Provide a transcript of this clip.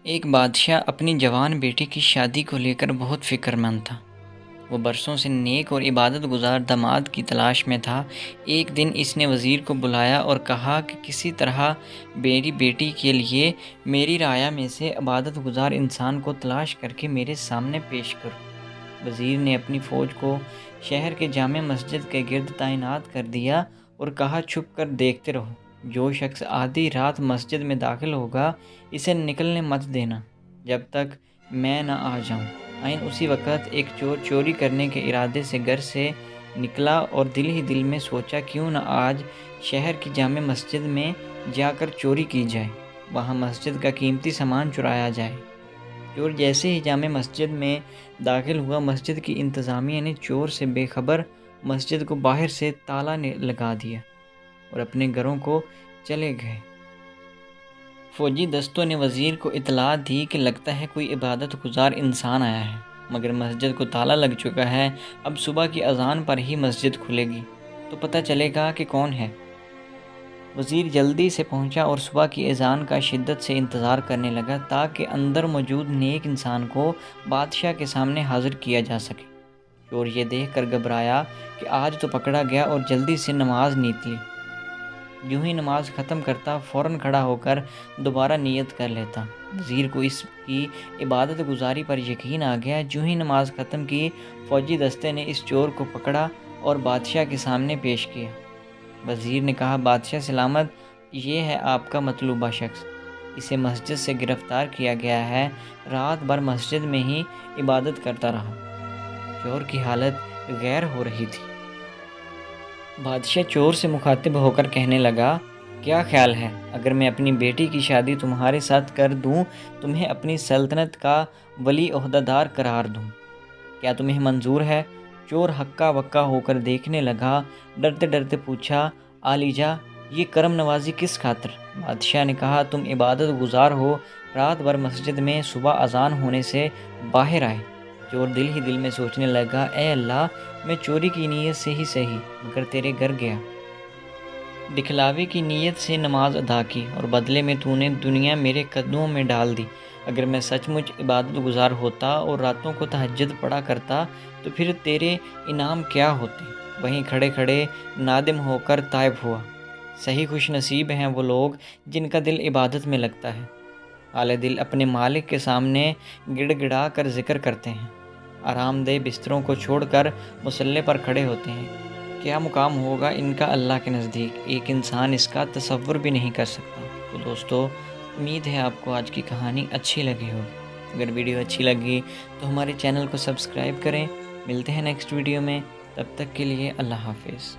ایک بادشاہ اپنی جوان بیٹی کی شادی کو لے کر بہت فکر مند تھا۔ وہ برسوں سے نیک اور عبادت گزار داماد کی تلاش میں تھا۔ ایک دن اس نے وزیر کو بلایا اور کہا کہ کسی طرح میری بیٹی کے لیے میری رعایا میں سے عبادت گزار انسان کو تلاش کر کے میرے سامنے پیش کرو۔ وزیر نے اپنی فوج کو شہر کے جامع مسجد کے گرد تعینات کر دیا اور کہا، چھپ کر دیکھتے رہو، جو شخص آدھی رات مسجد میں داخل ہوگا اسے نکلنے مت دینا جب تک میں نہ آ جاؤں۔ اسی وقت ایک چور چوری کرنے کے ارادے سے گھر سے نکلا اور دل ہی دل میں سوچا، کیوں نہ آج شہر کی جامع مسجد میں جا کر چوری کی جائے، وہاں مسجد کا قیمتی سامان چرایا جائے۔ چور جیسے ہی جامع مسجد میں داخل ہوا، مسجد کی انتظامیہ نے چور سے بے خبر مسجد کو باہر سے تالا لگا دیا اور اپنے گھروں کو چلے گئے۔ فوجی دستوں نے وزیر کو اطلاع دی کہ لگتا ہے کوئی عبادت گزار انسان آیا ہے، مگر مسجد کو تالا لگ چکا ہے۔ اب صبح کی اذان پر ہی مسجد کھلے گی تو پتہ چلے گا کہ کون ہے۔ وزیر جلدی سے پہنچا اور صبح کی اذان کا شدت سے انتظار کرنے لگا تاکہ اندر موجود نیک انسان کو بادشاہ کے سامنے حاضر کیا جا سکے۔ چور یہ دیکھ کر گھبرایا کہ آج تو پکڑا گیا اور جلدی سے نماز نیت لی۔ یوں ہی نماز ختم کرتا فوراً کھڑا ہو کر دوبارہ نیت کر لیتا۔ وزیر کو اس کی عبادت گزاری پر یقین آ گیا۔ جو ہی نماز ختم کی، فوجی دستے نے اس چور کو پکڑا اور بادشاہ کے سامنے پیش کیا۔ وزیر نے کہا، بادشاہ سلامت، یہ ہے آپ کا مطلوبہ شخص، اسے مسجد سے گرفتار کیا گیا ہے، رات بھر مسجد میں ہی عبادت کرتا رہا۔ چور کی حالت غیر ہو رہی تھی۔ بادشاہ چور سے مخاطب ہو کر کہنے لگا، کیا خیال ہے اگر میں اپنی بیٹی کی شادی تمہارے ساتھ کر دوں، تمہیں اپنی سلطنت کا ولی عہدہ دار قرار دوں؟ کیا تمہیں منظور ہے؟ چور ہکا بکا ہو کر دیکھنے لگا، ڈرتے ڈرتے پوچھا، عالیجا، یہ کرم نوازی کس خاطر؟ بادشاہ نے کہا، تم عبادت گزار ہو، رات بھر مسجد میں صبح اذان ہونے سے باہر آئے۔ چور دل ہی دل میں سوچنے لگا، اے اللہ، میں چوری کی نیت سے ہی صحیح مگر تیرے گھر گیا، دکھلاوے کی نیت سے نماز ادا کی اور بدلے میں تو نے دنیا میرے قدموں میں ڈال دی۔ اگر میں سچ مچ عبادت گزار ہوتا اور راتوں کو تہجد پڑھا کرتا تو پھر تیرے انعام کیا ہوتے؟ وہیں کھڑے کھڑے نادم ہو کر تائب ہوا۔ صحیح خوش نصیب ہیں وہ لوگ جن کا دل عبادت میں لگتا ہے، اعلی دل اپنے مالک کے سامنے گڑ گڑا کر ذکر کرتے ہیں، آرام دہ بستروں کو چھوڑ کر مصلے پر کھڑے ہوتے ہیں۔ کیا مقام ہوگا ان کا اللہ کے نزدیک، ایک انسان اس کا تصور بھی نہیں کر سکتا۔ تو دوستو، امید ہے آپ کو آج کی کہانی اچھی لگی ہوگی۔ اگر ویڈیو اچھی لگی تو ہمارے چینل کو سبسکرائب کریں۔ ملتے ہیں نیکسٹ ویڈیو میں، تب تک کے لیے اللہ حافظ۔